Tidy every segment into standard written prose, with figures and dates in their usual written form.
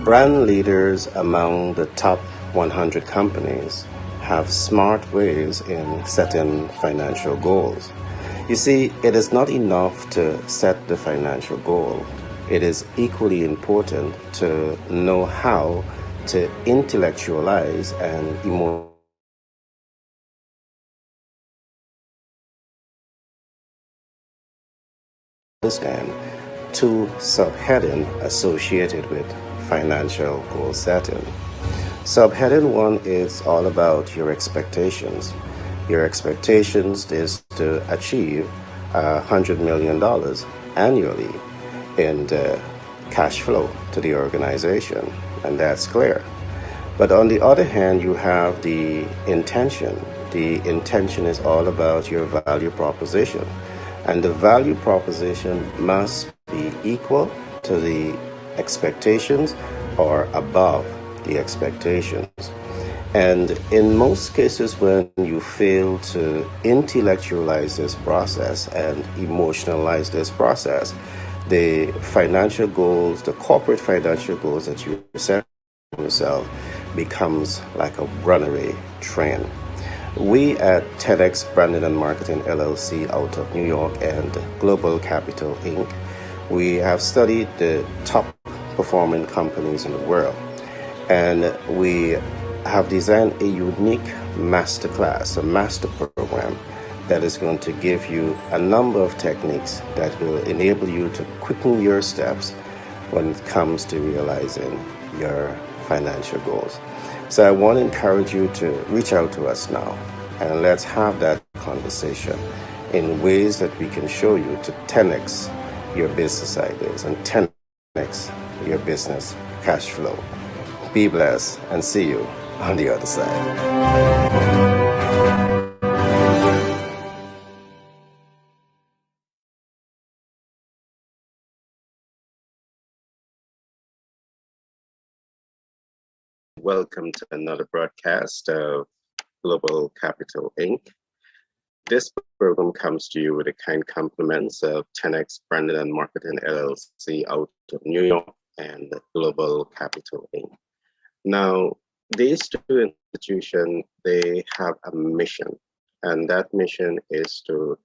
Brand leaders among the top 100 companies have smart ways in setting financial goals. You see, it is not enough to set the financial goal. It is equally important to know how to intellectualize and understand two subheading associated with financial goal setting. Subheading 1 is all about your expectations. Your expectations is to achieve $100 million annually in the cash flow to the organization, and that's clear. But on the other hand, you have the intention. The intention is all about your value proposition, and the value proposition must be equal to the expectations or above the expectations. And in most cases, when you fail to intellectualize this process and emotionalize this process, the financial goals, the corporate financial goals that you set yourself becomes like a runaway train. We at 10X Branding and Marketing LLC out of New York and Global Capital Inc., we have studied the top performing companies in the world, and we have designed a unique masterclass, a master program that is going to give you a number of techniques that will enable you to quicken your steps when it comes to realizing your financial goals. So I want to encourage you to reach out to us now, and let's have that conversation in ways that we can show you to 10x your business ideas and 10x your business cash flow. Be blessed and see you on the other side. Welcome to another broadcast of Global Capital Inc. This program comes to you with the kind compliments of 10X Branding and Marketing LLC out of New York and Global Capital Inc. Now, these two institutions, they have a mission, and that mission is to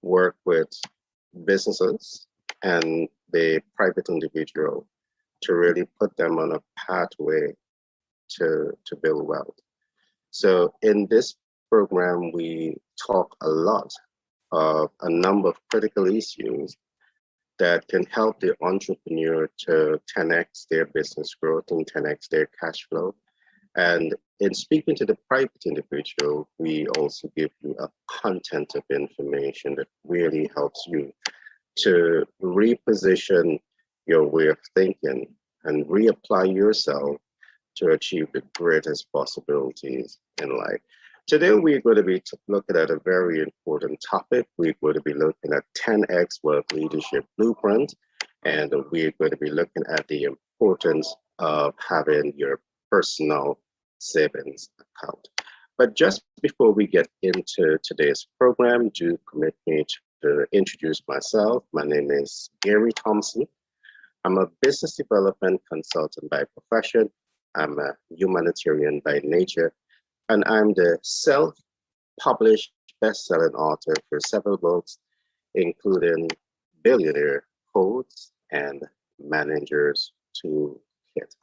work with businesses and the private individual to really put them on a pathway to build wealth. So in this program, we talk a lot of a number of critical issues that can help the entrepreneur to 10x their business growth and 10x their cash flow. And in speaking to the private individual, we also give you a content of information that really helps you to reposition your way of thinking and reapply yourself to achieve the greatest possibilities in life. Today, we're going to be looking at a very important topic. We're going to be looking at 10X Wealth Leadership Blueprint, and we're going to be looking at the importance of having your personal savings account. But just before we get into today's program, do permit me to introduce myself. My name is Gary Thompson. I'm a business development consultant by profession. I'm a humanitarian by nature, and I'm the self-published best-selling author for several books, including Billionaire Codes and Manager's Toolkit.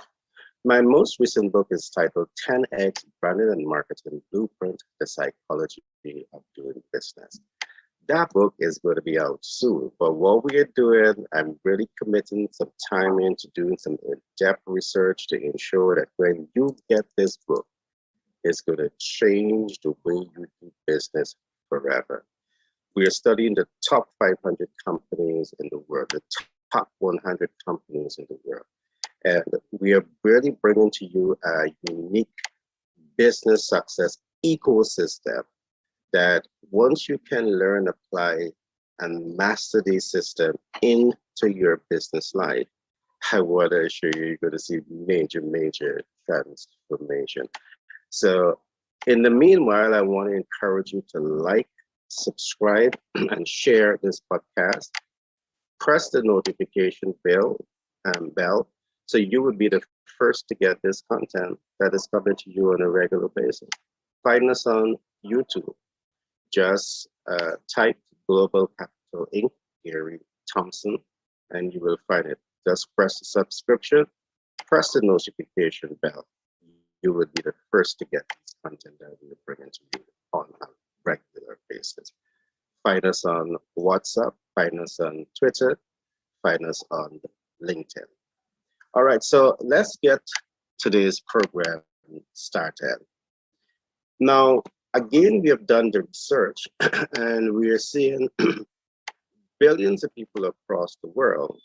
My most recent book is titled 10X Branding and Marketing Blueprint, The Psychology of Doing Business. That book is going to be out soon, but what we are doing, I'm really committing some time into doing some in-depth research to ensure that when you get this book, it's going to change the way you do business forever. We are studying the top 500 companies in the world, the top 100 companies in the world. And we are really bringing to you a unique business success ecosystem that once you can learn, apply, and master this system into your business life, I want to assure you, you're going to see major transformation. So in the meanwhile, I want to encourage you to like, subscribe, and share this podcast. Press the notification bell so you will be the first to get this content that is coming to you on a regular basis. Find us on YouTube. Just type Global Capital Inc., Gary Thompson, and you will find it. Just press the subscription, press the notification bell. You will be the first to get this content that we are bringing to you on a regular basis. Find us on WhatsApp, find us on Twitter, find us on LinkedIn. All right, so let's get today's program started. Now, again, we have done the research and we are seeing billions of people across the world,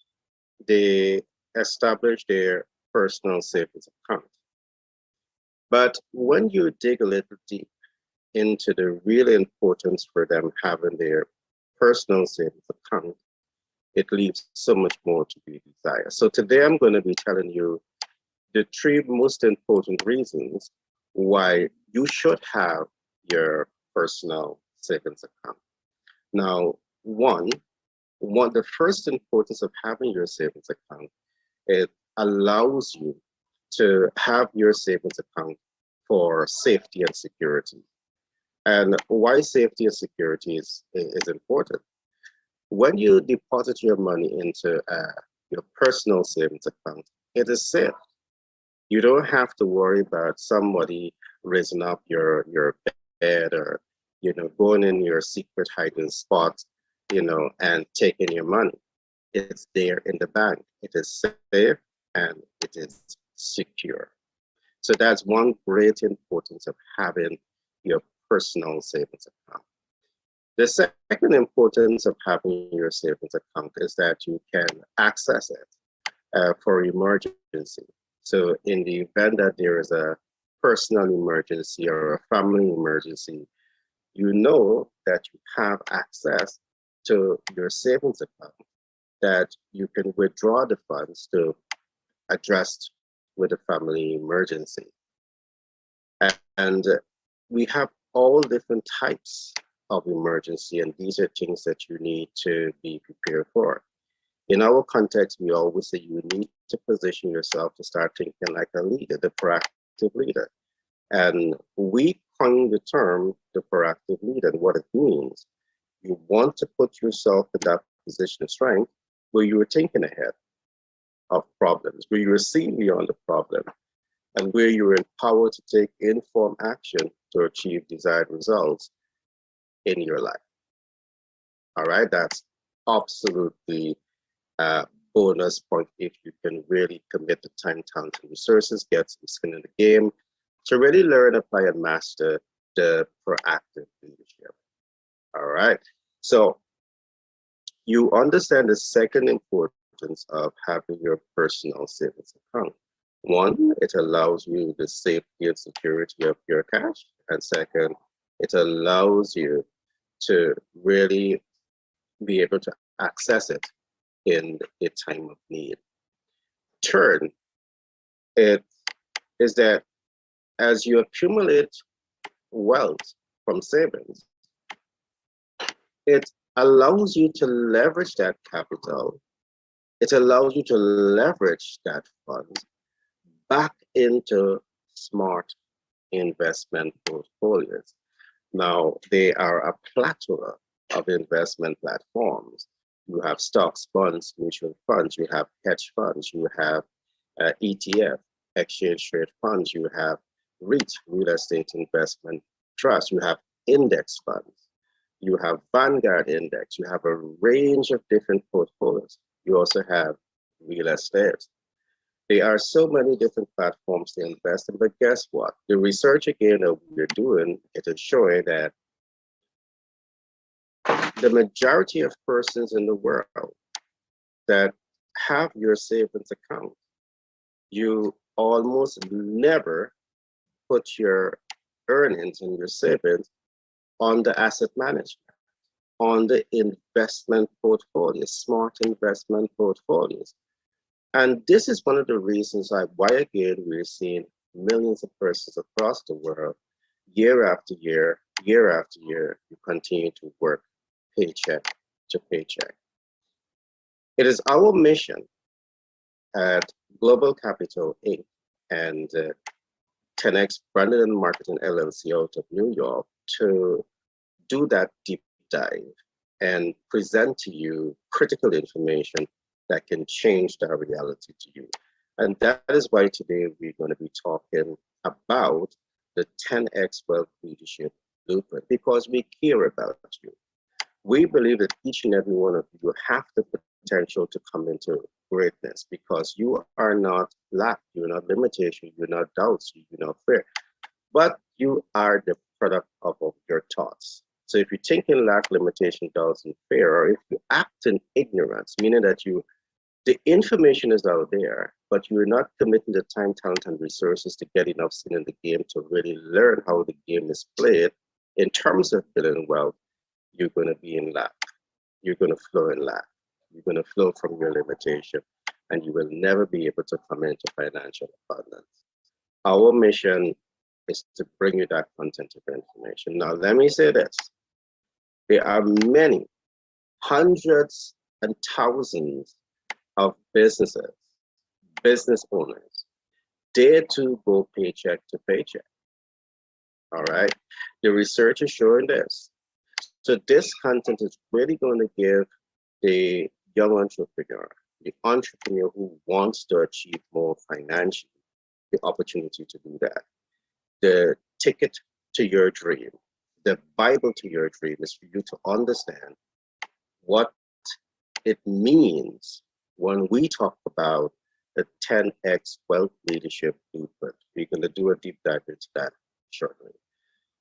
they establish their personal savings account. But when you dig a little deep into the real importance for them having their personal savings account, it leaves so much more to be desired. So today I'm going to be telling you the 3 most important reasons why you should have your personal savings account. Now, the first importance of having your savings account, it allows you to have your savings account for safety and security. And why safety and security is important. When you deposit your money into your personal savings account, it is safe. You don't have to worry about somebody raising up your bed or going in your secret hiding spot, and taking your money. It's there in the bank. It is safe and it is secure. So that's one great importance of having your personal savings account. The second importance of having your savings account is that you can access it for emergency. So in the event that there is a personal emergency or a family emergency, you know that you have access to your savings account, that you can withdraw the funds to address with a family emergency. And we have all different types of emergency, and these are things that you need to be prepared for. In our context, we always say you need to position yourself to start thinking like a leader, the proactive leader. And we coined the term the proactive leader, and what it means. You want to put yourself in that position of strength where you are thinking ahead of problems, where you are seeing beyond the problem, and where you are empowered to take informed action to achieve desired results in your life. All right, that's absolutely a bonus point if you can really commit the time, talent, and resources, get some skin in the game to really learn, apply, and master the proactive leadership. All right, so you understand the second importance of having your personal savings account. One, it allows you the safety and security of your cash. And second, it allows you to really be able to access it in a time of need. Third, it is that as you accumulate wealth from savings, it allows you to leverage that capital. It allows you to leverage that fund back into smart investment portfolios. Now, they are a plethora of investment platforms. You have stocks, bonds, mutual funds, you have hedge funds, you have ETF, exchange trade funds, you have REIT, real estate investment trust, you have index funds, you have Vanguard index, you have a range of different portfolios. You also have real estate. There are so many different platforms to invest in, but guess what? The research again that we're doing, it is showing that the majority of persons in the world that have your savings account, you almost never put your earnings and your savings on the asset management, on the investment portfolios, smart investment portfolios. And this is one of the reasons why again, we're seeing millions of persons across the world, year after year, year after year, you continue to work paycheck to paycheck. It is our mission at Global Capital Inc. and 10X Branded and Marketing LLC out of New York to do that deep dive and present to you critical information that can change that reality to you. And that is why today we're going to be talking about the 10X Wealth Leadership Blueprint, because we care about you. We believe that each and every one of you have the potential to come into greatness, because you are not lack, you're not limitation, you're not doubts, you're not fear, but you are the product of your thoughts. So if you think in lack, limitation, doubts, and fear, or if you act in ignorance, meaning that the information is out there, but you're not committing the time, talent, and resources to get enough skin in the game to really learn how the game is played in terms of building wealth, you're going to be in lack. You're going to flow in lack. You're going to flow from your limitation, and you will never be able to come into financial abundance. Our mission is to bring you that content of information. Now, let me say this. There are many, hundreds and thousands of businesses, business owners, dare to go paycheck to paycheck. All right. The research is showing this. So this content is really going to give the young entrepreneur, the entrepreneur who wants to achieve more financially, the opportunity to do that. The ticket to your dream, the Bible to your dream is for you to understand what it means when we talk about the 10X Wealth Leadership Blueprint. We're going to do a deep dive into that shortly.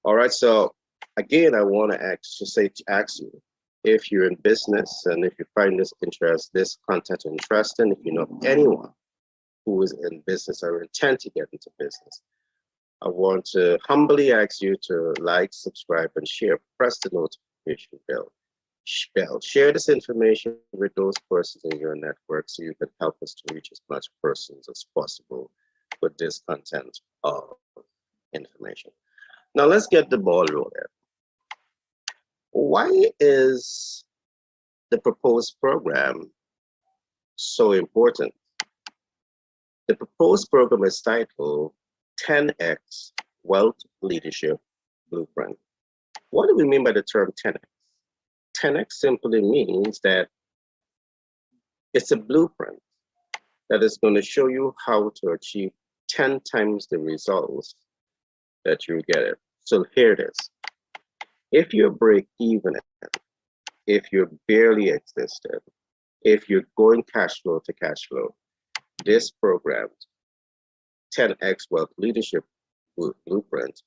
All right, so again, I want to ask you if you're in business and if you find this content interesting, if you know anyone who is in business or intend to get into business, I want to humbly ask you to like, subscribe, and share. Press the notification bell. Share this information with those persons in your network so you can help us to reach as much persons as possible with this content of information. Now let's get the ball rolling. Why is the proposed program so important? The proposed program is titled 10X Wealth Leadership Blueprint. What do we mean by the term 10X? 10X simply means that it's a blueprint that is going to show you how to achieve 10 times the results that you get it. So here it is. If you break even, if you're barely existed, if you're going cash flow to cash flow, this program, 10X Wealth Leadership Blueprint,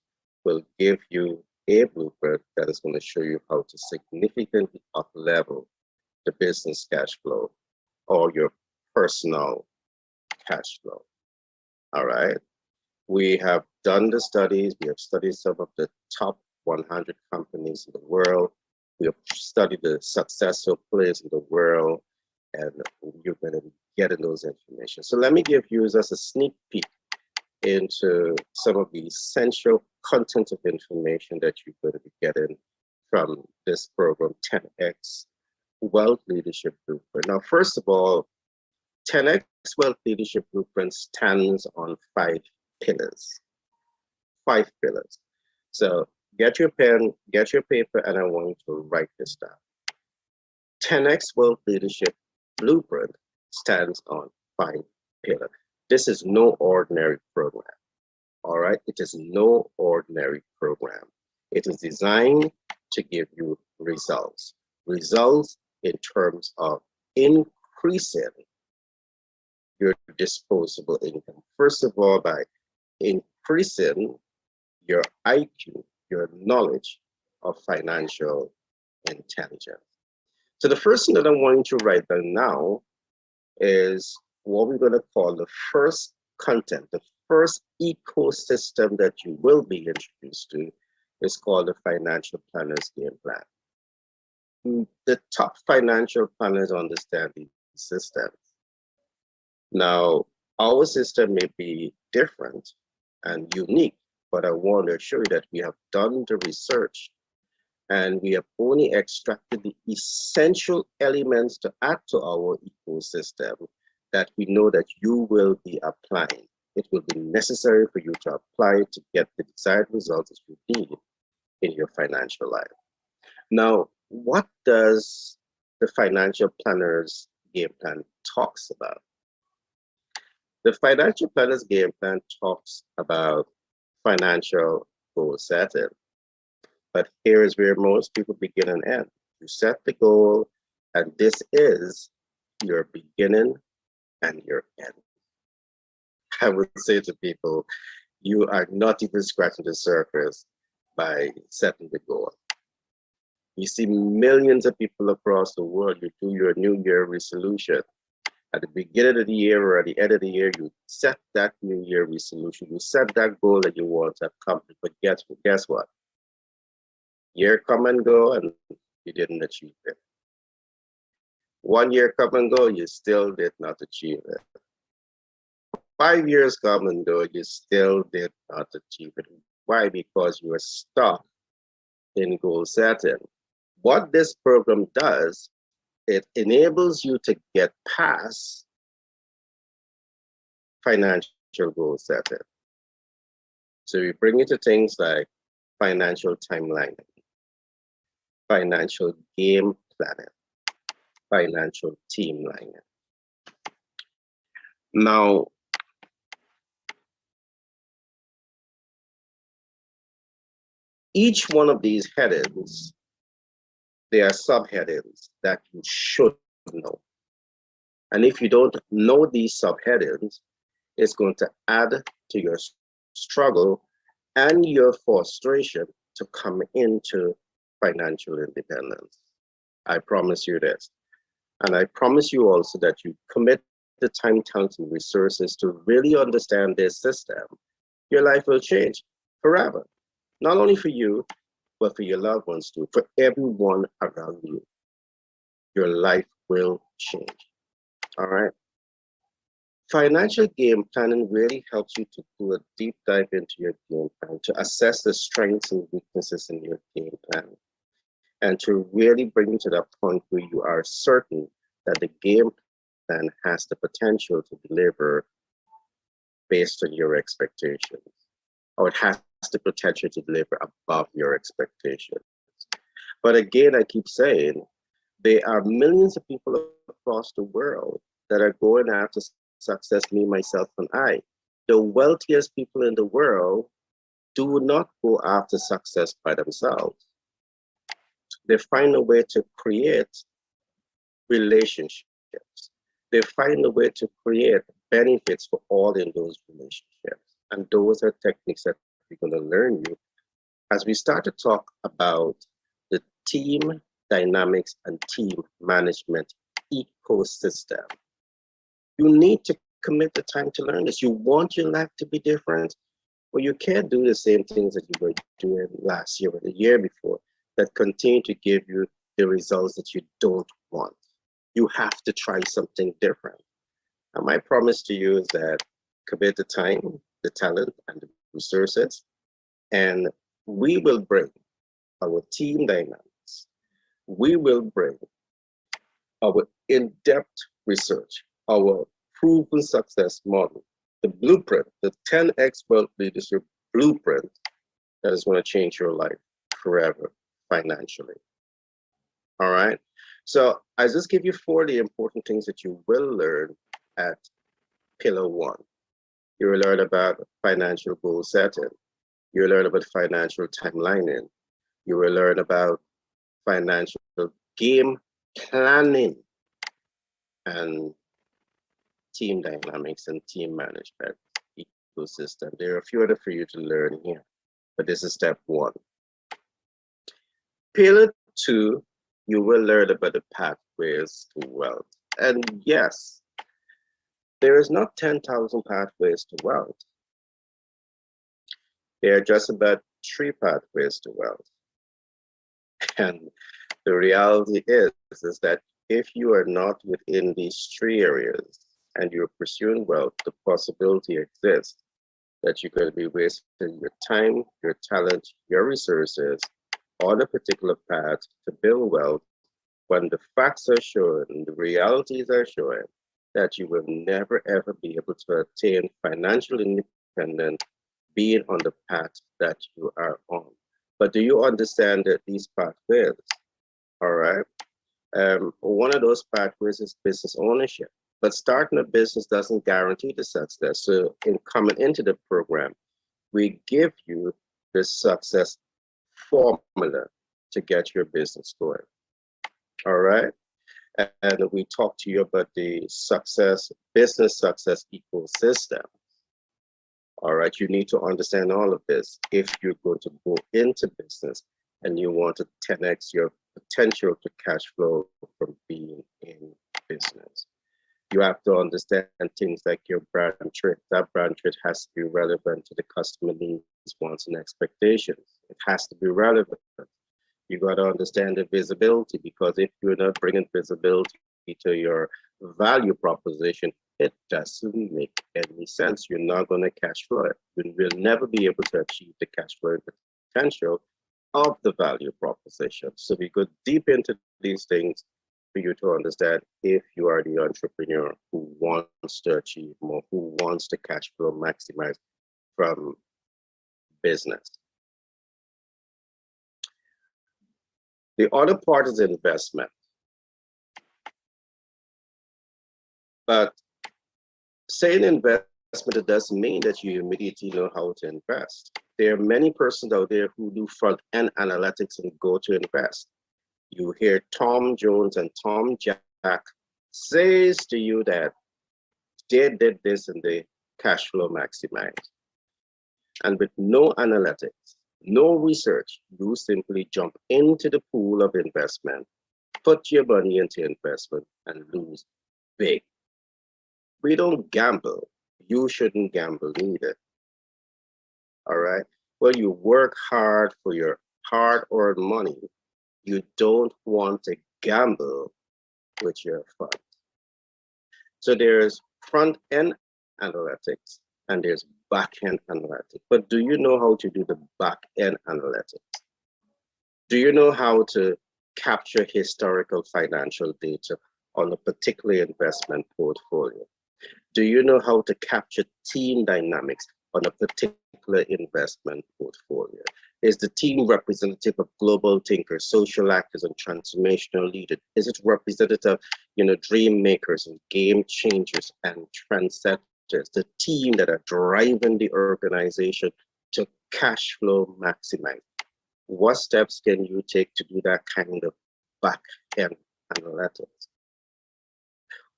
will give you a blueprint that is going to show you how to significantly up-level the business cash flow or your personal cash flow. All right. We have done the studies. We have studied some of the top 100 companies in the world. We have studied the successful players in the world, and you're going to be getting those information. So let me give you just a sneak peek into some of the essential content of information that you're going to be getting from this program, 10X Wealth Leadership Blueprint. Now, first of all, 10X Wealth Leadership Blueprint stands on 5 pillars. 5 pillars. So get your pen, get your paper, and I want you to write this down. 10X Wealth Leadership Blueprint stands on 5 pillars. This is no ordinary program. All right, it is no ordinary program. It is designed to give you results. Results in terms of increasing your disposable income. First of all, by increasing your IQ, your knowledge of financial intelligence. So the first thing that I want you to write down now is what we're going to call the first content, the first ecosystem that you will be introduced to is called the Financial Planner's Game Plan. The top financial planners understand these systems. Now, our system may be different and unique, but I want to assure you that we have done the research and we have only extracted the essential elements to add to our ecosystem that we know that you will be applying. It will be necessary for you to apply to get the desired results that you need in your financial life. Now, what does the financial planner's game plan talks about? The financial planner's game plan talks about financial goal setting. But here is where most people begin and end. You set the goal, and this is your beginning and your end. I would say to people, you are not even scratching the surface by setting the goal. You see millions of people across the world, you do your New Year resolution. At the beginning of the year or at the end of the year, you set that New Year resolution. You set that goal that you want to accomplish. But guess what? Year come and go, and you didn't achieve it. 1 year come and go, you still did not achieve it. 5 years come and go, you still did not achieve it. Why? Because you are stuck in goal setting. What this program does, it enables you to get past financial goal setting. So we bring you to things like financial timelining, financial game planning, financial team lining. Now, each one of these headings, there are subheadings that you should know. And if you don't know these subheadings, it's going to add to your struggle and your frustration to come into financial independence. I promise you this. And I promise you also that you commit the time, talent, and resources to really understand this system. Your life will change forever. Not only for you, but for your loved ones too, for everyone around you. Your life will change. All right. Financial game planning really helps you to do a deep dive into your game plan, to assess the strengths and weaknesses in your game plan, and to really bring you to that point where you are certain that the game plan has the potential to deliver based on your expectations, or it has the potential to deliver above your expectations. But again, I keep saying, there are millions of people across the world that are going after success, me, myself, and I. The wealthiest people in the world do not go after success by themselves. They find a way to create relationships. They find a way to create benefits for all in those relationships. And those are techniques that we're going to learn you as we start to talk about the team dynamics and team management ecosystem. You need to commit the time to learn this. You want your life to be different, but you can't do the same things that you were doing last year or the year before that continue to give you the results that you don't want. You have to try something different. And my promise to you is that commit the time, the talent, and the resources, and we will bring our team dynamics. We will bring our in-depth research, our proven success model, the blueprint, the 10x wealth leadership blueprint that is going to change your life forever financially. All right. So I just give you 40 important things that you will learn at Pillar 1. You will learn about financial goal setting. You will learn about financial timelining. You will learn about financial game planning and team dynamics and team management ecosystem. There are a few other for you to learn here, but this is step 1. Pillar 2, you will learn about the pathways to wealth. And yes, there is not 10,000 pathways to wealth. There are just about 3 pathways to wealth. And the reality is that if you are not within these 3 areas and you're pursuing wealth, the possibility exists that you're going to be wasting your time, your talent, your resources on a particular path to build wealth when the facts are showing, the realities are showing that you will never ever be able to attain financial independence being on the path that you are on. But do you understand that these pathways? All right. One of those pathways is business ownership. But starting a business doesn't guarantee the success. So in coming into the program, we give you the success formula to get your business going. All right. And we talk to you about the business success ecosystem. All right. You need to understand all of this if you're going to go into business and you want to 10x your potential to cash flow from being in business. You have to understand things like your brand trait. That brand trait has to be relevant to the customer needs, wants, and expectations. It has to be relevant. You got to understand the visibility, because if you're not bringing visibility to your value proposition, it doesn't make any sense. You're not going to cash flow it. You will never be able to achieve the cash flow potential of the value proposition. So we go deep into these things for you to understand if you are the entrepreneur who wants to achieve more, who wants to cash flow maximize from business. The other part is investment. But saying investment, it doesn't mean that you immediately know how to invest. There are many persons out there who do front-end analytics and go to invest. You hear Tom Jones and Tom Jack says to you that they did this and they cash flow maximized. And with no analytics, no research, you simply jump into the pool of investment, put your money into investment, and lose big. We don't gamble. You shouldn't gamble either. All right? Well, you work hard for your hard-earned money. You don't want to gamble with your funds. So there's front-end analytics and there's back-end analytics. But do you know how to do the back-end analytics? Do you know how to capture historical financial data on a particular investment portfolio? Do you know how to capture team dynamics on a particular investment portfolio? Is the team representative of global thinkers, social actors, and transformational leaders? Is it representative, dream makers and game changers and trendsetters? The team that are driving the organization to cash flow maximize. What steps can you take to do that kind of back-end analytics?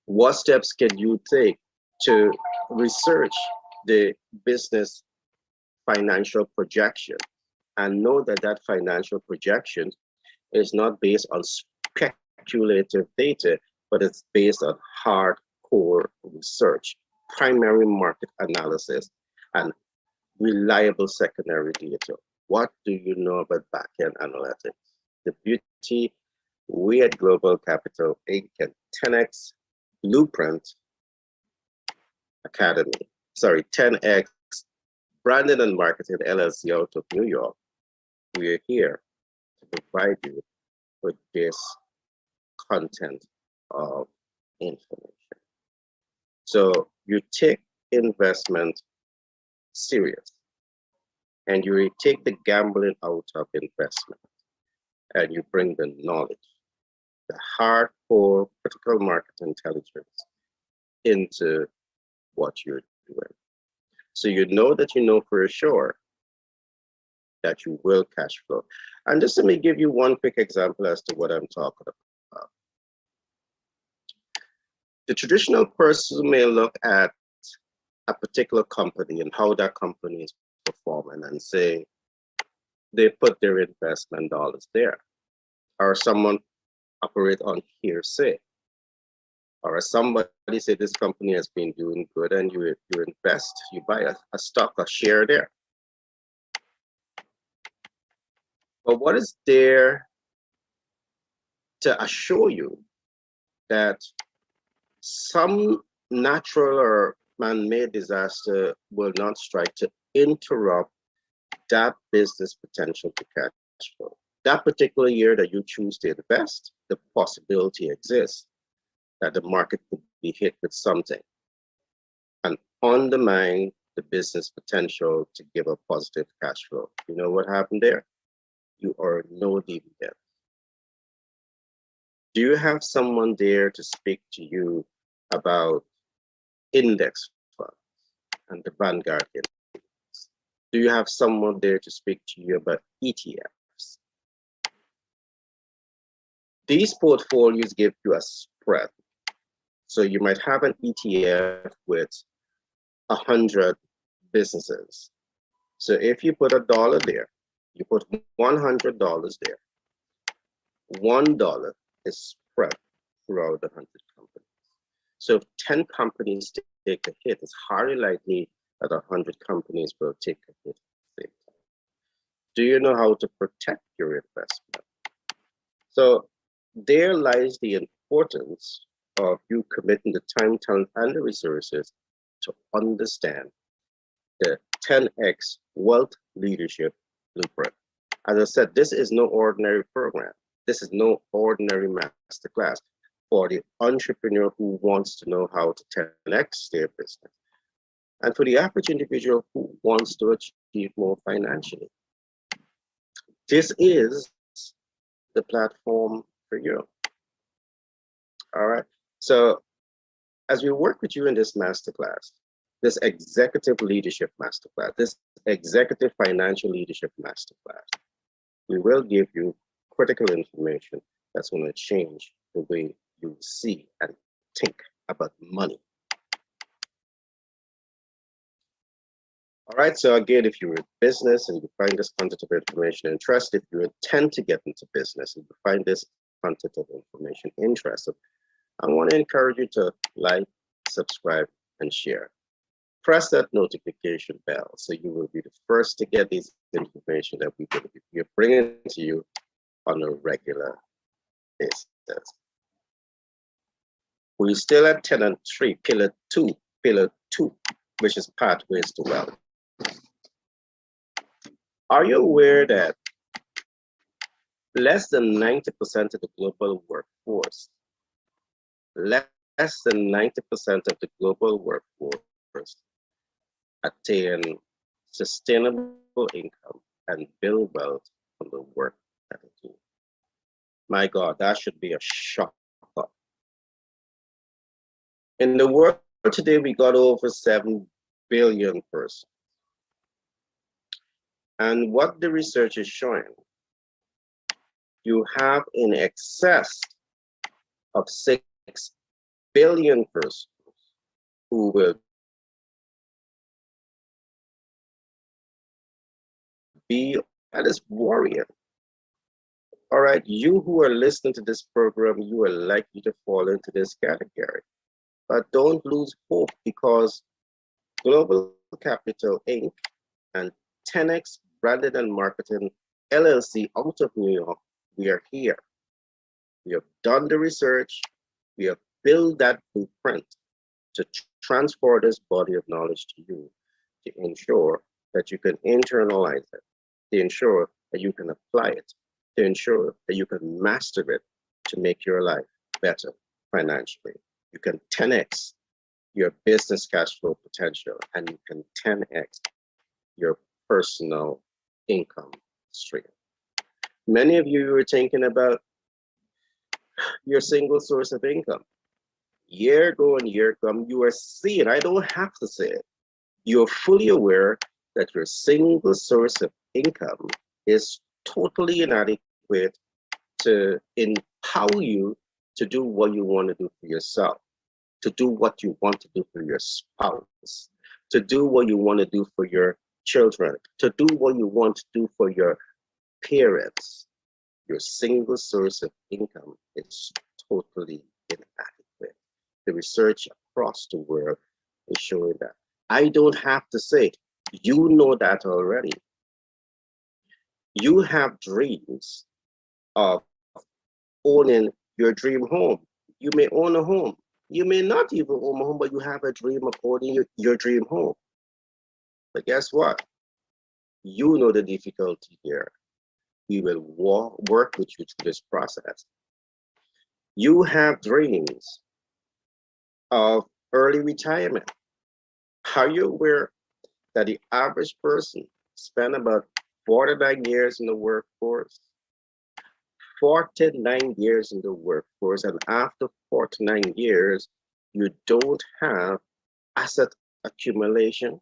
What steps can you take to research the business financial projection and know that that financial projection is not based on speculative data, but it's based on hardcore research, primary market analysis, and reliable secondary data. What do you know about back-end analytics? The beauty, we at Global Capital Inc. can 10x Blueprint Academy, 10x Branding and Marketing LLC out of New York. We are here to provide you with this content of information. So you take investment serious and you take the gambling out of investment and you bring the knowledge, the hardcore critical market intelligence into what you're doing. So you know for sure that you will cash flow. And just let me give you one quick example as to what I'm talking about. The traditional person may look at a particular company and how that company is performing and say they put their investment dollars there. Or someone operate on hearsay. Or somebody say this company has been doing good and you invest, you buy a stock, a share there. But what is there to assure you that some natural or man-made disaster will not strike to interrupt that business potential to cash flow? That particular year that you choose to invest, the possibility exists that the market could be hit with something and undermine the business potential to give a positive cash flow. You know what happened there? You earn no dividend. Do you have someone there to speak to you about index funds and the Vanguard index? Do you have someone there to speak to you about ETFs? These portfolios give you a spread. So you might have an ETF with 100 businesses. So if you put $1 there, you put $100 there, $1 is spread throughout the 100 companies. So if 10 companies take a hit, it's highly likely that 100 companies will take a hit at the same time. Do you know how to protect your investment? So there lies the importance of you committing the time, talent, and the resources to understand the 10X Wealth Leadership Blueprint. As I said, this is no ordinary program. This is no ordinary masterclass for the entrepreneur who wants to know how to 10X their business, and for the average individual who wants to achieve more financially. This is the platform for you. All right. So as we work with you in this masterclass, this executive leadership masterclass, this executive financial leadership masterclass, we will give you critical information that's going to change the way you see and think about money. All right, so again, if you're in business and you find this content of information interesting, if you intend to get into business and you find this content of information interesting, I want to encourage you to like, subscribe, and share. Press that notification bell so you will be the first to get this information that we're bringing to you on a regular basis. We're still at tenet 3, pillar 2, which is pathways to wealth. Are you aware that less than 90% of the global workforce, less than 90% of the global workforce attain sustainable income and build wealth from the work that they do? My God, that should be a shock. In the world today, we got over 7 billion persons. And what the research is showing, you have in excess of 6 billion persons who will be, that is worrying. All right, you who are listening to this program, you are likely to fall into this category. But don't lose hope, because Global Capital Inc. and 10X Branded and Marketing LLC out of New York, we are here. We have done the research. We have built that blueprint to transfer this body of knowledge to you, to ensure that you can internalize it, to ensure that you can apply it, to ensure that you can master it to make your life better financially. You can 10X your business cash flow potential, and you can 10X your personal income stream. Many of you are thinking about your single source of income. Year go and year come, you are seeing, I don't have to say it, you're fully aware that your single source of income is totally inadequate to empower you to do what you want to do for yourself, to do what you want to do for your spouse, to do what you want to do for your children, to do what you want to do for your parents. Your single source of income is totally inadequate. The research across the world is showing that. I don't have to say it. You know that already. You have dreams of owning your dream home. You may own a home. You may not even own a home, but you have a dream of owning your dream home. But guess what? You know the difficulty here. We will work with you through this process. You have dreams of early retirement. Are you aware that the average person spend about 49 years in the workforce? 49 years in the workforce, and after 49 years, you don't have asset accumulation,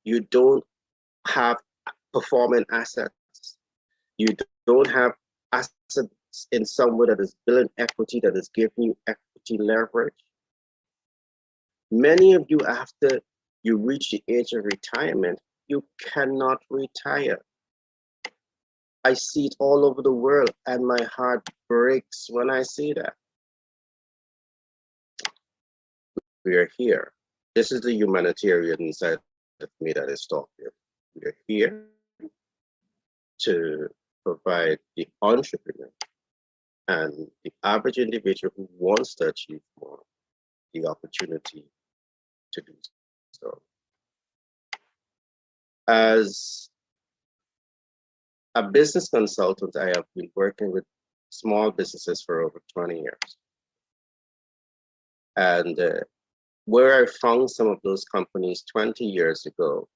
you don't have performing assets, you don't have assets in somewhere that is building equity, that is giving you equity leverage. Many of you, after you reach the age of retirement, you cannot retire. I see it all over the world, and my heart breaks when I see that. We are here. This is the humanitarian side of me that is talking. We are here to provide the entrepreneur and the average individual who wants to achieve more the opportunity to do so. As a business consultant, I have been working with small businesses for over 20 years. And where I found some of those companies 20 years ago,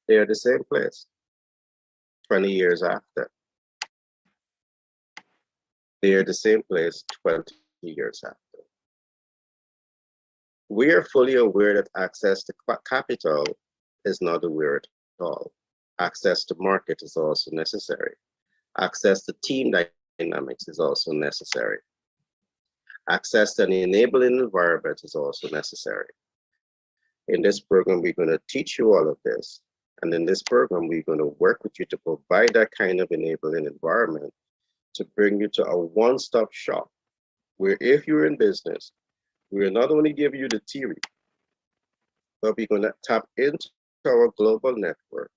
they're the same place 20 years after. They're the same place 20 years after. We are fully aware that access to capital is not aware at all. Access to market is also necessary. Access to team dynamics is also necessary. Access to an enabling environment is also necessary. In this program, we're going to teach you all of this. And in this program, we're going to work with you to provide that kind of enabling environment to bring you to a one-stop shop where if you're in business, we'll not only give you the theory, but we're going to tap into our global network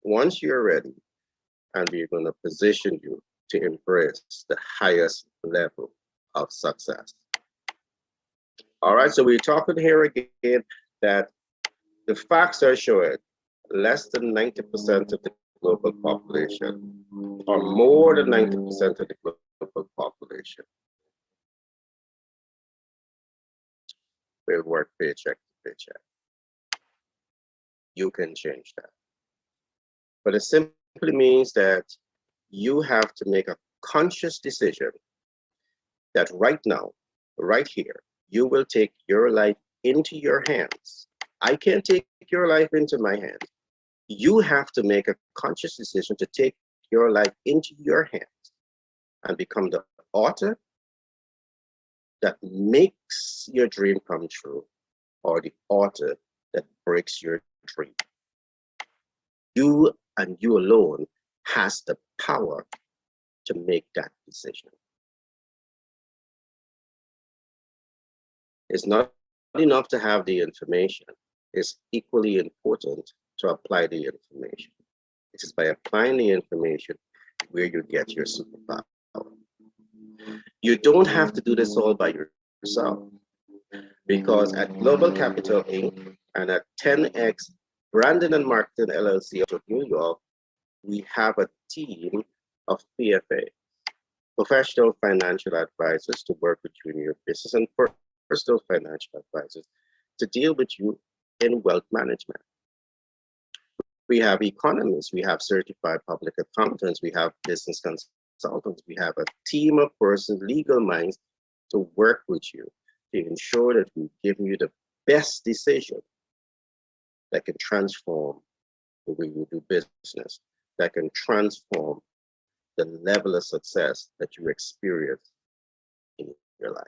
once you're ready, and we're going to position you to embrace the highest level of success. All right, so we're talking here again that the facts are showing less than 90% of the global population, or more than 90% of the global population, will work paycheck to paycheck. You can change that. But it simply means that you have to make a conscious decision that right now, right here, you will take your life into your hands. I can't take your life into my hands. You have to make a conscious decision to take your life into your hands and become the author that makes your dream come true, or the author that breaks your dream. You and you alone has the power to make that decision. It's not enough to have the information. It's equally important to apply the information. It is by applying the information where you get your superpower. You don't have to do this all by yourself, because at Global Capital Inc. and at 10X Branding and Marketing LLC out of New York, we have a team of PFA, professional financial advisors, to work with you in your business, and personal financial advisors to deal with you in wealth management. We have economists, we have certified public accountants, we have business consultants, we have a team of persons, legal minds, to work with you to ensure that we give you the best decision that can transform the way you do business, that can transform the level of success that you experience in your life.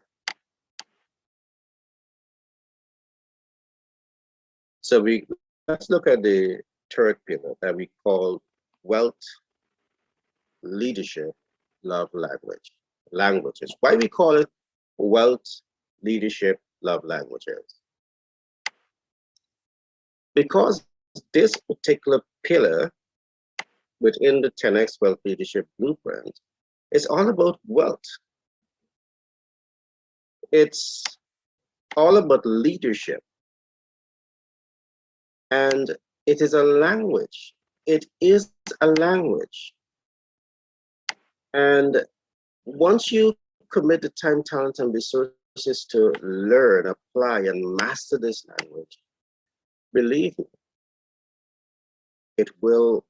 So let's look at the third pillar that we call wealth, leadership, love languages. Why we call it wealth, leadership, love languages? Because this particular pillar within the 10X Wealth Leadership Blueprint is all about wealth. It's all about leadership. And it is a language. It is a language. And once you commit the time, talent, and resources is to learn, apply, and master this language, believe me, it will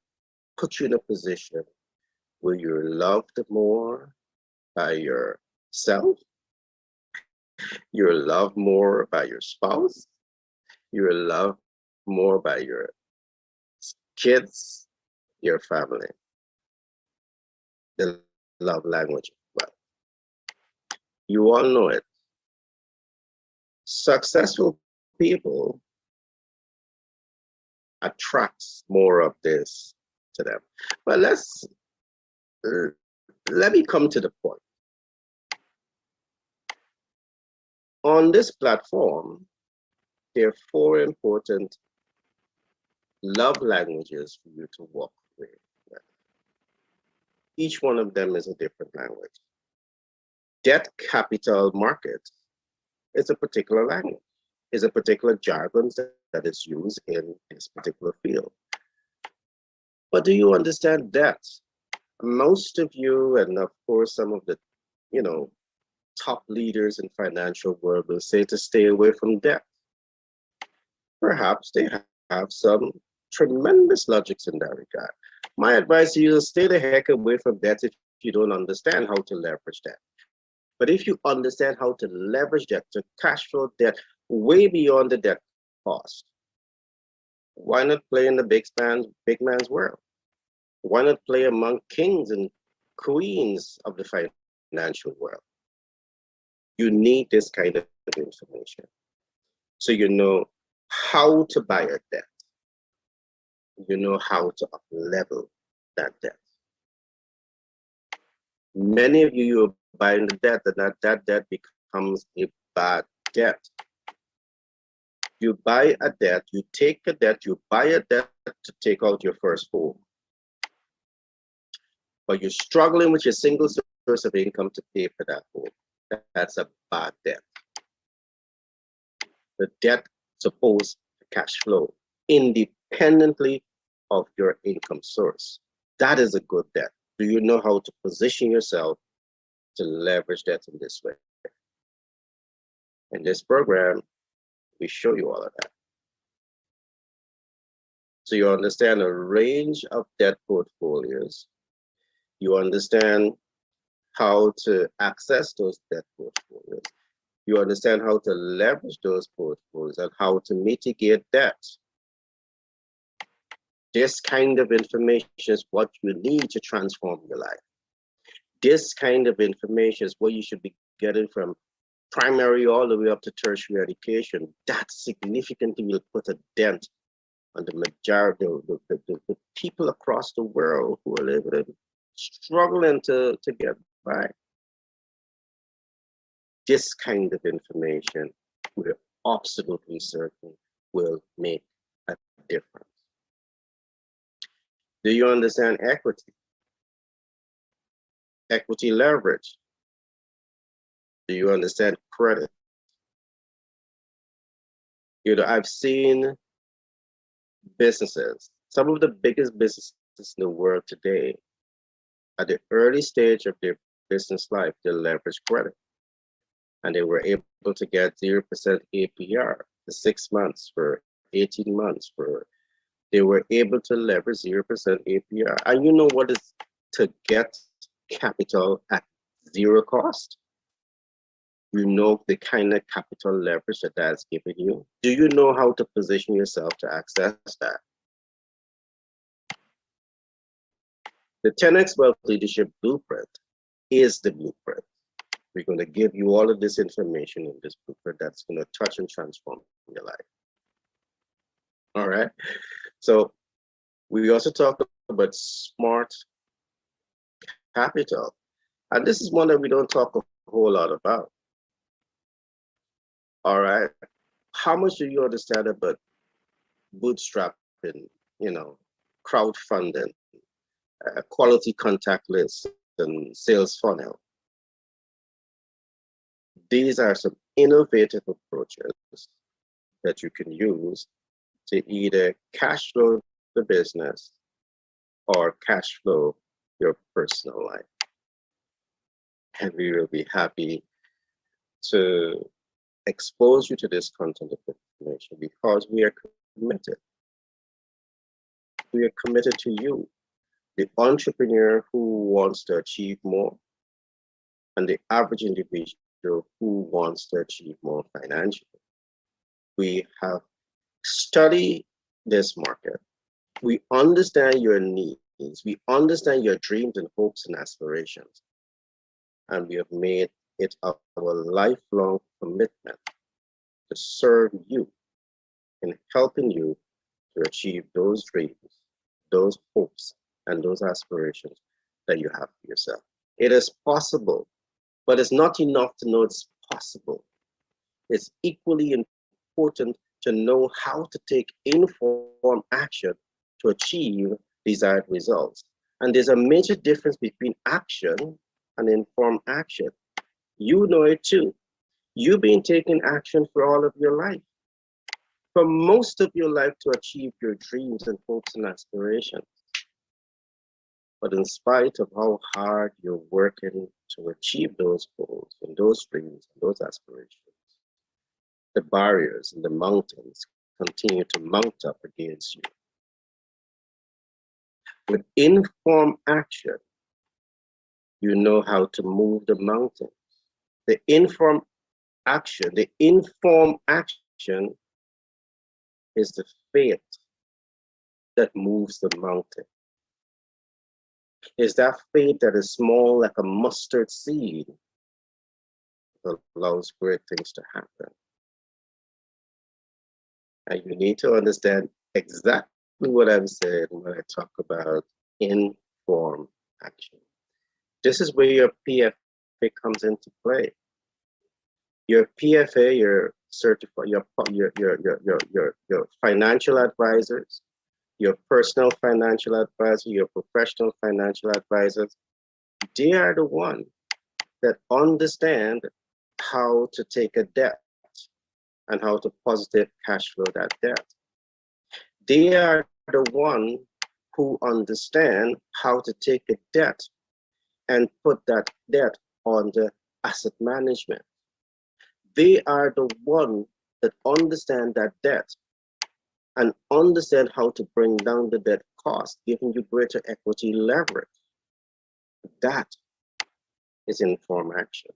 put you in a position where you're loved more by yourself, you're loved more by your spouse, you're loved more by your kids, your family. The love language. Well, you all know it. Successful people attracts more of this to them. But let me come to the point. On this platform, there are 4 important love languages for you to work with. Each one of them is a different language. Debt capital market is a particular language, is a particular jargon that is used in this particular field. But do you understand debt? Most of you, and of course some of the, top leaders in financial world will say to stay away from debt. Perhaps they have some tremendous logics in that regard. My advice to you is stay the heck away from debt if you don't understand how to leverage debt. But if you understand how to leverage debt, to cash flow debt way beyond the debt cost, why not play in the big man's world? Why not play among kings and queens of the financial world? You need this kind of information. So you know how to buy a debt. You know how to up-level that debt. Many of you are buying the debt, and that debt becomes a bad debt. You buy a debt, you take a debt, you buy a debt to take out your first home. But you're struggling with your single source of income to pay for that home. That's a bad debt. The debt supposed to cash flow independently of your income source. That is a good debt. Do you know how to position yourself to leverage debt in this way? In this program, we show you all of that. So you understand a range of debt portfolios. You understand how to access those debt portfolios. You understand how to leverage those portfolios and how to mitigate debt. This kind of information is what you need to transform your life. This kind of information is what you should be getting from primary all the way up to tertiary education. That significantly will put a dent on the majority of the people across the world who are struggling to get by. This kind of information, we're absolutely certain, will make a difference. Do you understand equity? Equity leverage. Do you understand credit? I've seen businesses, some of the biggest businesses in the world today, at the early stage of their business life, they leverage credit. And they were able to get 0% APR for 6 months, for 18 months, they were able to leverage 0% APR. And you know what is to get capital at 0 cost? You know the kind of capital leverage that that's giving you. Do you know how to position yourself to access that? The 10X Wealth Leadership Blueprint is the blueprint. We're going to give you all of this information in this blueprint that's going to touch and transform your life. All right. So we also talk about smart capital. And this is one that we don't talk a whole lot about. All right. How much do you understand about bootstrapping, crowdfunding, quality contact lists, and sales funnel? These are some innovative approaches that you can use to either cash flow the business or cash flow your personal life. And we will be happy to expose you to this content of information because we are committed. We are committed to you, the entrepreneur who wants to achieve more, and the average individual who wants to achieve more financially. We have studied this market. We understand your needs. We understand your dreams and hopes and aspirations. And we have made it our lifelong commitment to serve you in helping you to achieve those dreams, those hopes, and those aspirations that you have for yourself. It is possible, but it's not enough to know it's possible. It's equally important to know how to take informed action to achieve desired results. And there's a major difference between action and informed action. You know it too. You've been taking action for all of your life, for most of your life, to achieve your dreams and hopes and aspirations. But in spite of how hard you're working to achieve those goals and those dreams and those aspirations, the barriers and the mountains continue to mount up against you. With informed action, you know how to move the mountains. The informed action is the faith that moves the mountain. Is that faith that is small like a mustard seed that allows great things to happen. And you need to understand exactly what I'm saying when I talk about informed action. This is where your PFA comes into play. Your PFA, your certified, your financial advisors, your personal financial advisor, your professional financial advisors, they are the ones that understand how to take a debt and how to positive cash flow that debt. They are the ones who understand how to take a debt and put that debt on the asset management. They are the ones that understand that debt and understand how to bring down the debt cost, giving you greater equity leverage. That is informed action.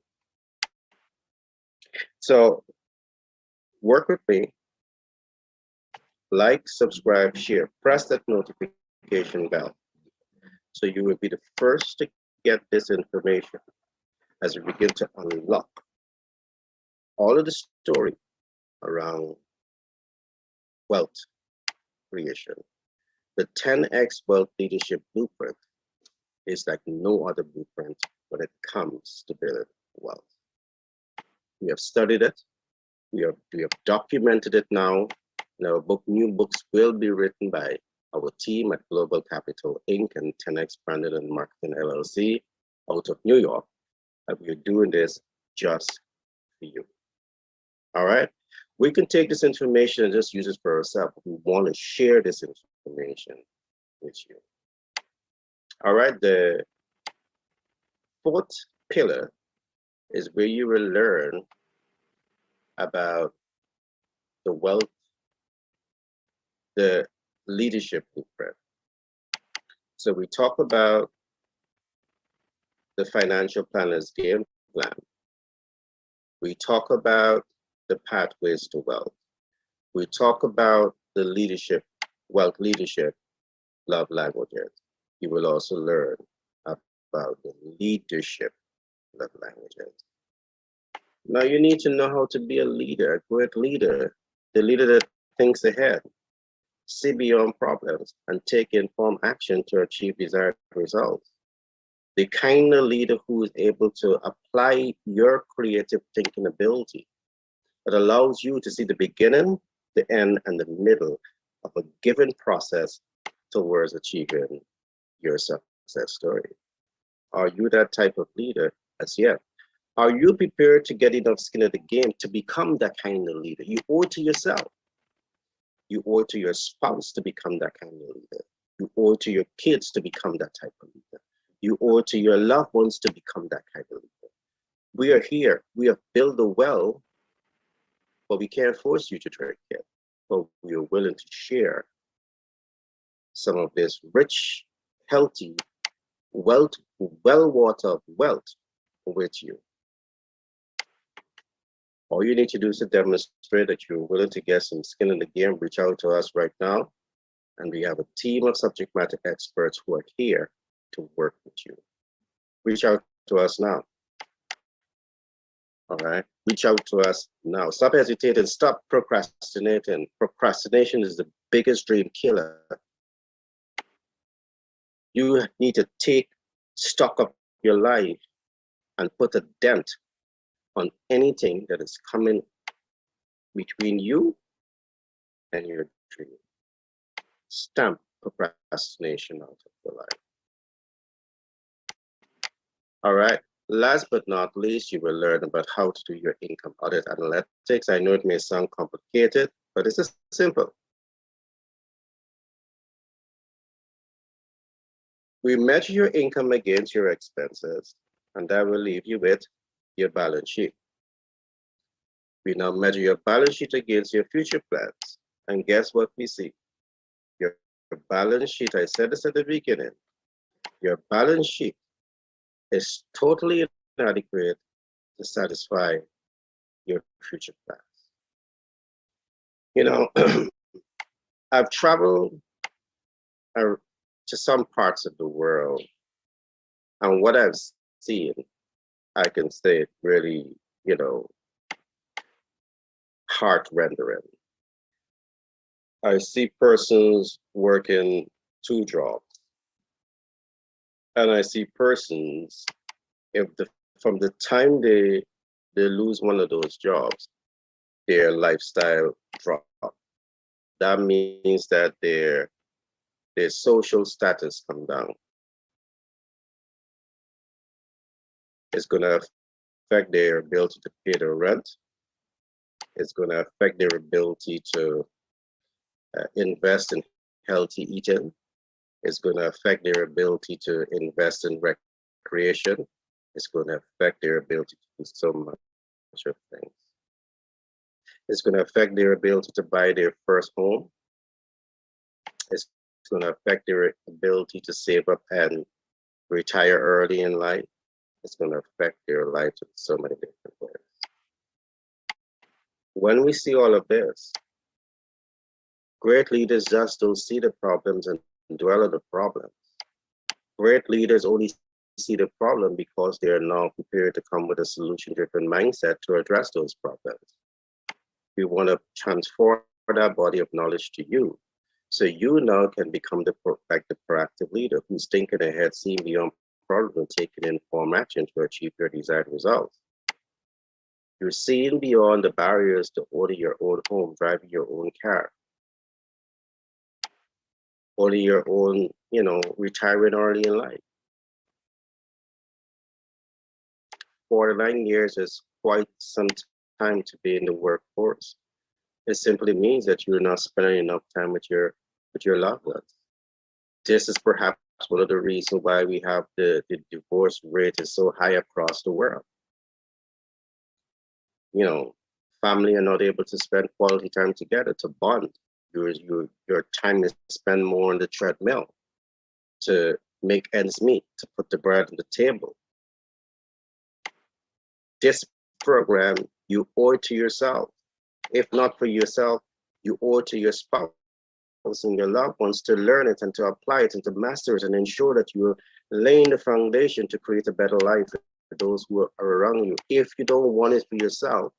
So work with me, like, subscribe, share, press that notification bell so you will be the first to get this information as we begin to unlock all of the story around wealth creation. The 10x Wealth Leadership Blueprint is like no other blueprint when it comes to building wealth. We have studied it. We have documented it now. Now, new books will be written by our team at Global Capital Inc. and 10x Branded and Marketing LLC out of New York. And we're doing this just for you. All right? We can take this information and just use it for ourselves. We want to share this information with you. All right, the fourth pillar is where you will learn about the wealth, the leadership blueprint. So we talk about the financial planner's game plan. We talk about the pathways to wealth. We talk about the leadership, wealth leadership, love languages. You will also learn about the leadership love languages. Now you need to know how to be a leader, a great leader, the leader that thinks ahead, see beyond problems, and take informed action to achieve desired results. The kind of leader who is able to apply your creative thinking ability that allows you to see the beginning, the end, and the middle of a given process towards achieving your success story. Are you that type of leader? As yet. Are you prepared to get enough skin in the game to become that kind of leader? You owe it to yourself. You owe it to your spouse to become that kind of leader. You owe it to your kids to become that type of leader. You owe it to your loved ones to become that kind of leader. We are here. We have built the well, but we can't force you to drink it. But we are willing to share some of this rich, healthy, well-watered wealth with you. All you need to do is to demonstrate that you're willing to get some skin in the game. Reach out to us right now. And we have a team of subject matter experts who are here to work with you. Reach out to us now. All right. Reach out to us now. Stop hesitating. Stop procrastinating. Procrastination is the biggest dream killer. You need to take stock of your life and put a dent on anything that is coming between you and your dream. Stamp procrastination out of your life. All right. Last but not least, you will learn about how to do your income audit analytics. I know it may sound complicated, but it's just simple. We measure your income against your expenses, and that will leave you with your balance sheet. We now measure your balance sheet against your future plans, and guess what we see? Your balance sheet, I said this at the beginning, your balance sheet is totally inadequate to satisfy your future plans. You know, I've traveled to some parts of the world, and what I've seen, I can say it really, heart-rendering. I see persons working 2 jobs, and I see persons, from the time they lose one of those jobs, their lifestyle drop. That means that their social status come down. It's going to affect their ability to pay their rent. It's going to affect their ability to invest in healthy eating. It's going to affect their ability to invest in recreation. It's going to affect their ability to do so much of things. It's going to affect their ability to buy their first home. It's going to affect their ability to save up and retire early in life. It's going to affect their lives in so many different ways. When we see all of this, great leaders just don't see the problems and dwell on the problems. Great leaders only see the problem because they are now prepared to come with a solution-driven mindset to address those problems. We want to transform that body of knowledge to you, so you now can become the proactive leader who's thinking ahead, seeing beyond problems, and taking informed action to achieve your desired results. You're seeing beyond the barriers to order your own home, driving your own car, order your own, retiring early in life. 49 years is quite some time to be in the workforce. It simply means that you're not spending enough time with your loved ones. This is perhaps one of the reasons why we have the divorce rate is so high across the world. Family are not able to spend quality time together, to bond. Your time is spent more on the treadmill to make ends meet, to put the bread on the table. This program, you owe it to yourself. If not for yourself, you owe it to your spouse and your loved ones to learn it and to apply it and to master it and ensure that you're laying the foundation to create a better life for those who are around you. If you don't want it for yourself,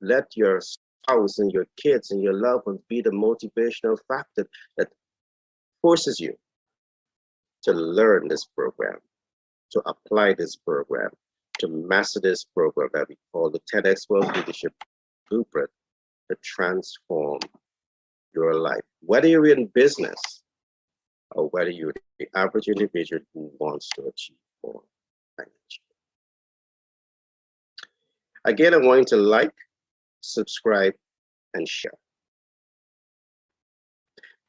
let your spouse and your kids and your loved ones be the motivational factor that forces you to learn this program, to apply this program, to master this program that we call the 10X Wealth Leadership Blueprint, to transform your life. Whether you're in business or whether you're the average individual who wants to achieve more financially. Again, I want you to like, subscribe, and share.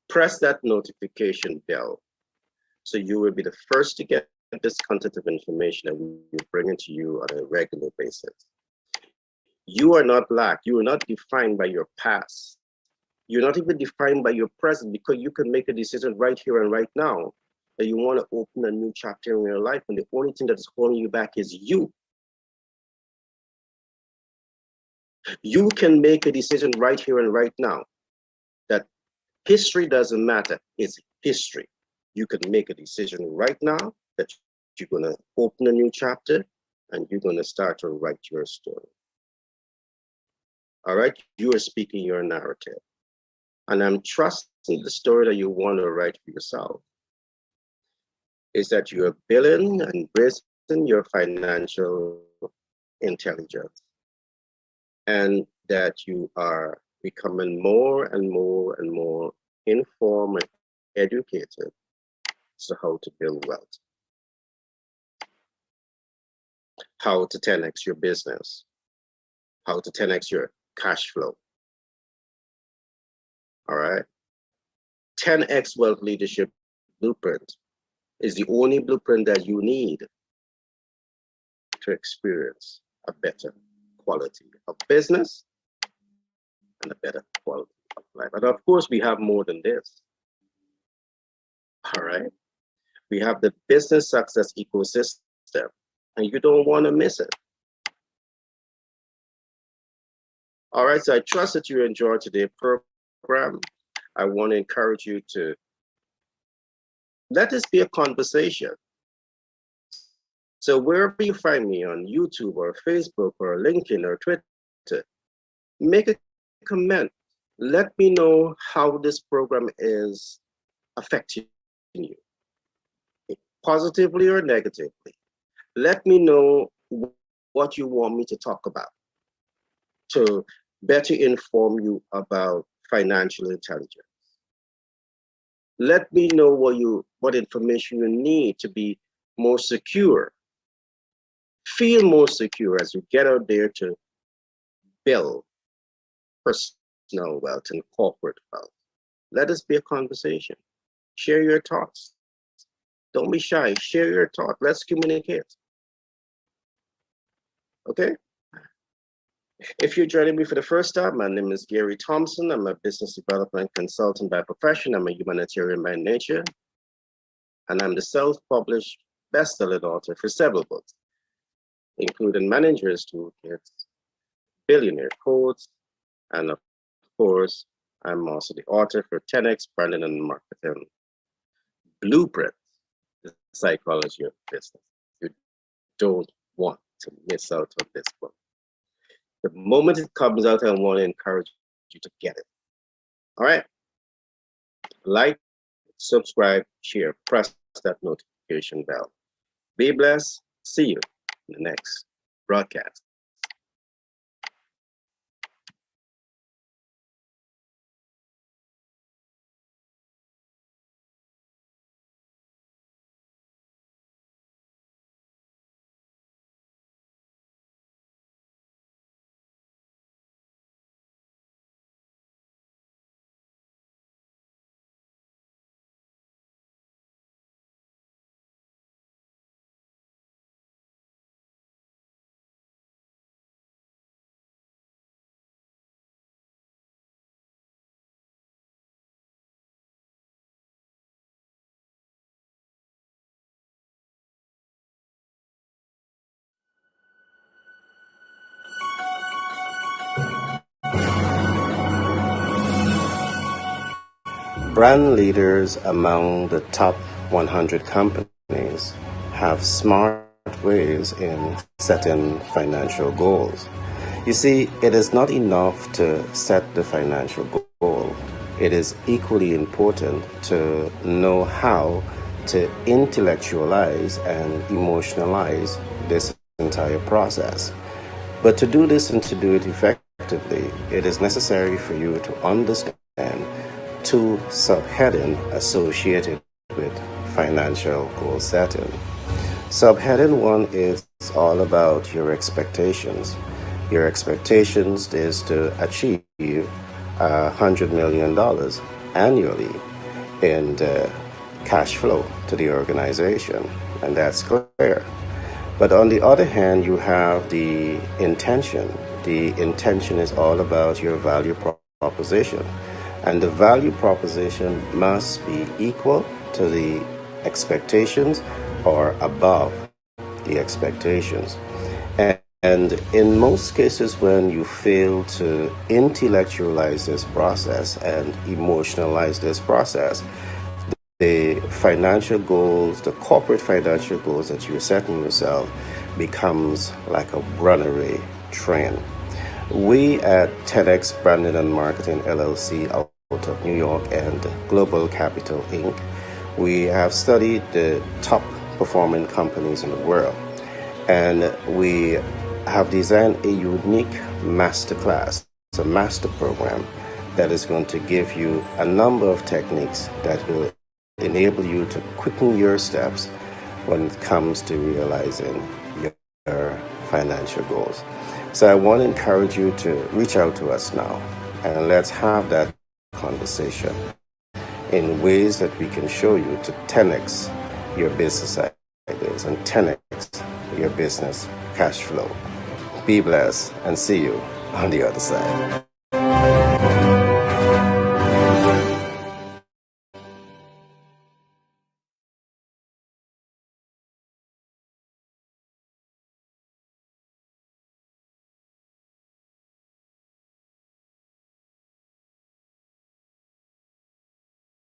Press that notification bell so you will be the first to get this content of information that we bring to you on a regular basis. You are not black. You are not defined by your past. You're not even defined by your present, because you can make a decision right here and right now that you want to open a new chapter in your life, and the only thing that is holding you back is you. You can make a decision right here and right now that history doesn't matter. It's history. You can make a decision right now that you're going to open a new chapter and you're going to start to write your story. All right? You are speaking your narrative. And I'm trusting the story that you want to write for yourself is that you are building and raising your financial intelligence, and that you are becoming more and more and more informed and educated as to how to build wealth, how to 10x your business, how to 10x your cash flow. All right. 10x Wealth Leadership Blueprint is the only blueprint that you need to experience a better quality of business and a better quality of life. And of course, we have more than this. All right. We have the business success ecosystem, and you don't want to miss it. All right. So I trust that you enjoyed today's program. I want to encourage you to let this be a conversation. So wherever you find me on YouTube or Facebook or LinkedIn or Twitter, make a comment. Let me know how this program is affecting you, positively or negatively. Let me know what you want me to talk about to better inform you about financial intelligence. Let me know what information you need to be more secure. Feel more secure as you get out there to build personal wealth and corporate wealth. Let us be a conversation. Share your thoughts. Don't be shy. Share your thoughts. Let's communicate. Okay? If you're joining me for the first time, my name is Gary Thompson. I'm a business development consultant by profession. I'm a humanitarian by nature. And I'm the self-published best-selling author for several books, including Manager's Toolkits, Billionaire Codes, and of course, I'm also the author for 10x Branding and Marketing Blueprint, the Psychology of Business. You don't want to miss out on this book. The moment it comes out, I want to encourage you to get it. All right. Like, subscribe, share, press that notification bell. Be blessed. See you in the next broadcast. Brand leaders among the top 100 companies have smart ways in setting financial goals. You see, it is not enough to set the financial goal. It is equally important to know how to intellectualize and emotionalize this entire process. But to do this and to do it effectively, it is necessary for you to understand two subheadings associated with financial goal setting. Subheading 1 is all about your expectations. Your expectations is to achieve $100 million annually in cash flow to the organization. and that's clear. But on the other hand, you have the intention. The intention is all about your value proposition. And the value proposition must be equal to the expectations or above the expectations. And in most cases, when you fail to intellectualize this process and emotionalize this process, the financial goals, the corporate financial goals that you're setting yourself becomes like a runaway train. We at 10X Branding and Marketing LLC out of New York and Global Capital Inc., we have studied the top performing companies in the world, and we have designed a unique masterclass, it's a master program that is going to give you a number of techniques that will enable you to quicken your steps when it comes to realizing your financial goals. So I want to encourage you to reach out to us now, and let's have that conversation in ways that we can show you to 10x your business ideas and 10x your business cash flow. Be blessed and see you on the other side.